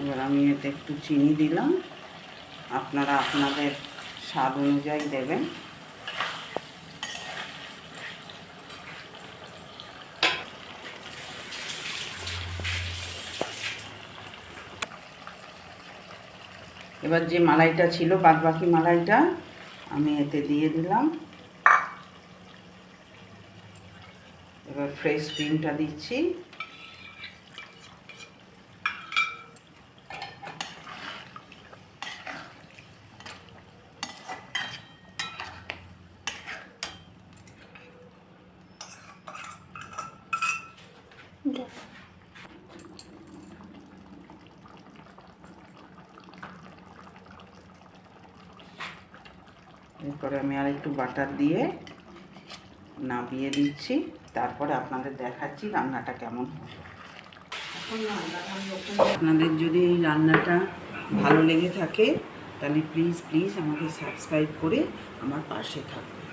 এবার আমি এতে একটু চিনি দিলাম, আপনারা আপনাদের স্বাদ অনুযায়ী দেবেন। এবার যে মালাইটা ছিল, বাদবাকি মালাইটা আমি এতে দিয়ে দিলাম। এবার ফ্রেশ ক্রিমটা দিচ্ছি। এরপরে আমি আর একটু বাটার দিয়ে নামিয়ে দিচ্ছি, তারপরে আপনাদের দেখাচ্ছি রান্নাটা কেমন হবে। আপনাদের যদি এই রান্নাটা ভালো লেগে থাকে তাহলে প্লিজ আমাকে সাবস্ক্রাইব করে আমার পাশে থাকবেন।